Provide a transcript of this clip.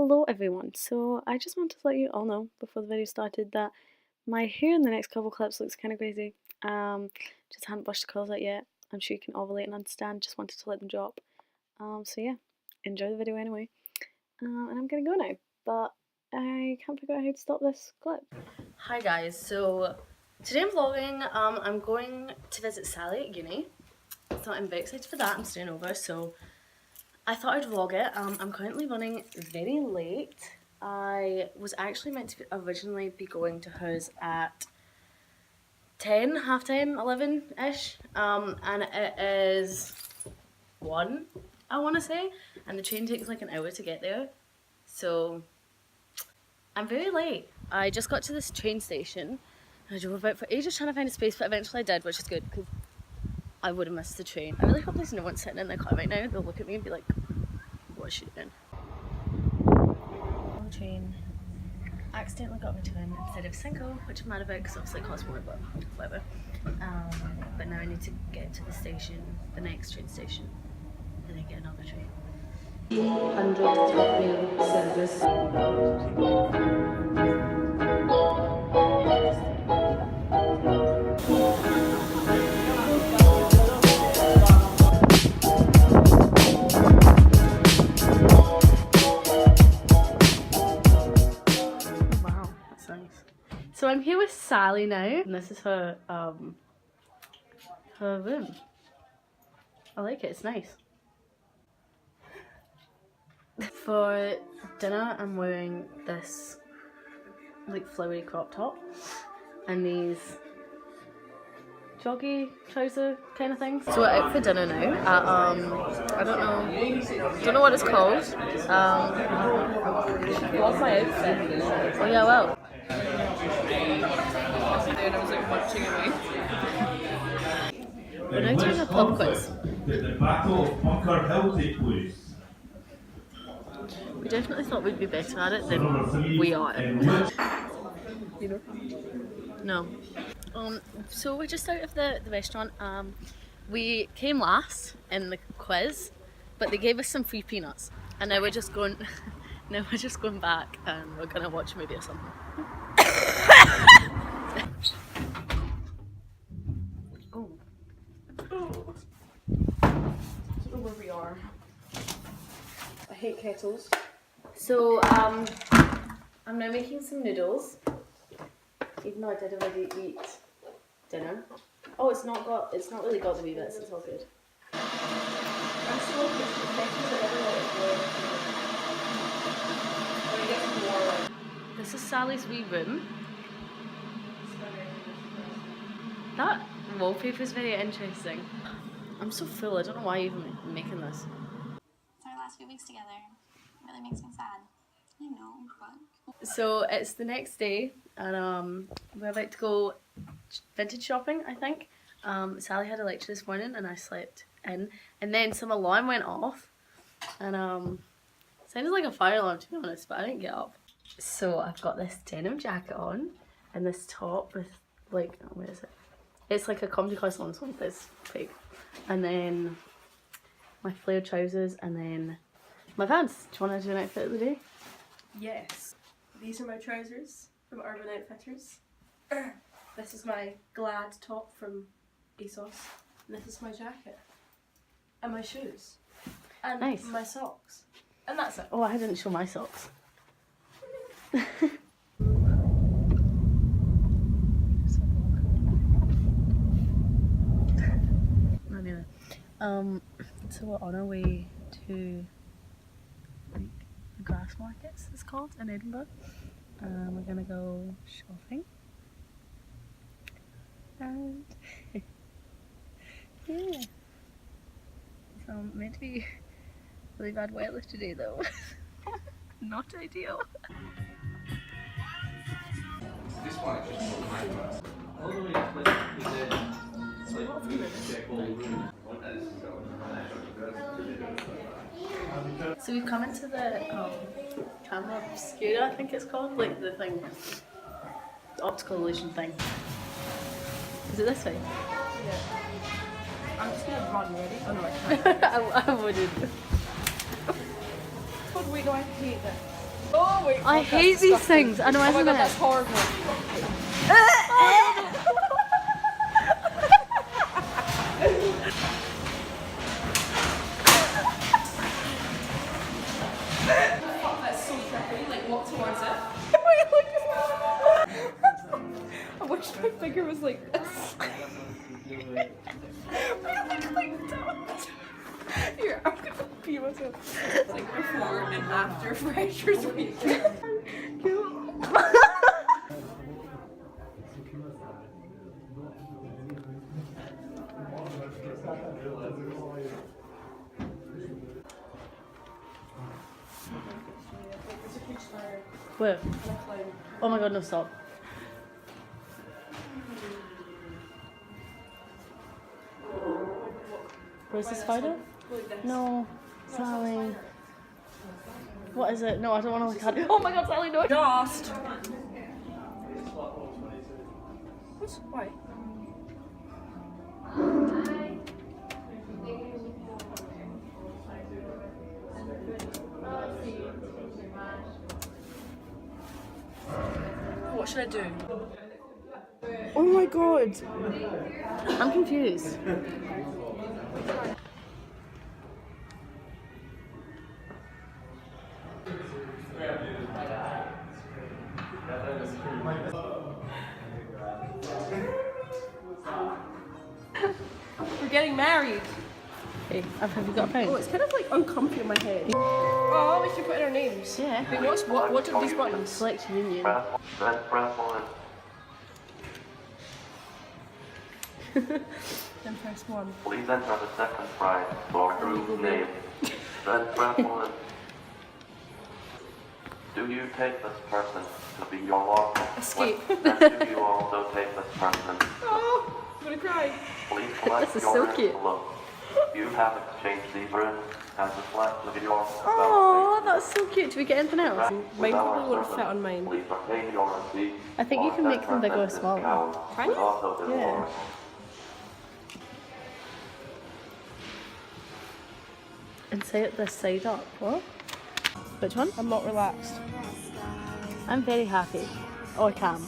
Hello everyone, so I just wanted to let you all know before the video started that my hair in the next couple clips looks kind of crazy. Just hadn't brushed the curls out yet. I'm sure you can all relate and understand, just wanted to let them drop. So yeah, enjoy the video anyway. And I'm gonna go now, but I can't figure out how to stop this clip. Hi guys, so today I'm vlogging. I'm going to visit Sally at uni, so I'm very excited for that. I'm staying over, so I thought I'd vlog it. I'm currently running very late. I was actually meant to originally be going to hers at 10, half 10, 11-ish. And it is 1, I want to say. And the train takes like an hour to get there. So I'm very late. I just got to this train station. I drove about for ages trying to find a space, but eventually I did, which is good because I would have missed the train. I really hope there's no one sitting in the car right now. They'll look at me and be like, what's she doing? On the train, accidentally got my twin instead of single, which I'm mad about because obviously it costs more, but whatever. But now I need to get to the station, the next train station, and then get another train. 100 service. So I'm here with Sally now, and this is her her room. I like it, it's nice. For dinner I'm wearing this like flowery crop top and these joggy trouser kind of things. So we're out for dinner now at I don't know what it's called. What's my outfit? Oh yeah, well. And I was like watching it. We're now doing a pub quiz. The Battle of Bunker Hill take place. We definitely thought we'd be better at it than we are. You know? No. So we're just out of the restaurant. We came last in the quiz, but they gave us some free peanuts, and now we're just going. Now we're just going back, and we're gonna watch a movie or something. Oh. I don't know where we are. I hate kettles. So I'm now making some noodles. Even though I did already eat dinner. Oh, it's not really got the wee bits. It's all good. I'm still looking for the kettles that everyone is. This is Sally's wee room. That wallpaper is very interesting. I'm so full, I don't know why I'm even making this. It's our last few weeks together. It really makes me sad. I know, but... So it's the next day and we're about to go vintage shopping, I think. Sally had a lecture this morning and I slept in. And then some alarm went off and it sounded like a fire alarm to be honest, but I didn't get up. So I've got this denim jacket on and this top with like, where is it? It's like a comedy croissant one that's fake. And then my flared trousers and then my pants. Do you want to do an outfit of the day? Yes. These are my trousers from Urban Outfitters. This is my Glad top from ASOS. And this is my jacket. And my shoes. And nice. My socks. And that's it. Oh, I didn't show my socks. So we're on our way to like the grass markets, it's called, in Edinburgh. We're gonna go shopping. And yeah. So meant to be really bad weather today though. Not ideal. This one is just all the way So we've come into the camera obscura, I think it's called, like the thing, the optical illusion thing. Is it this way? Yeah. I'm just gonna run, ready? Oh no, I can't. I wouldn't. But wait, no, I hate this. Oh wait. I fuck, hate that's these disgusting. things. I know, Oh my isn't god, it? that's horrible. Fuck, that's so trippy. Like, walk towards it. Wait, look at that. I wish my finger was like this. Wait, look like that. Here, I'm gonna pee myself. It's like before and after Freshers Week. Where? Oh my god, no, stop. Where's the spider? No, Sally. What is it? No, I don't want to look at it. Oh my god, Sally, no. Lost. What's why? What should I do? Oh my god. I'm confused. We're getting married. Hey, have you got a pen? Oh, it's kind of like uncomfy in my head. Oh, we should put in our names. Yeah. Wait, what are these buttons? Select union. Press 1. Then press 1. Please enter the second prize for group name. Then press 1. Do you take this person to be your lawful Escape. And do you also take this person? Oh, I'm gonna cry. Please select This is your so rings cute. below. You have exchanged these rings as a select of your Oh, that's so cute. Do we get anything else? Mine probably wouldn't fit on mine. Please retain your receipt. I think you or can make them 10% bigger or smaller. discount Can with you? also the Yeah. reward. And say it this side up. What? Which one? I'm not relaxed. I'm very happy. Or calm.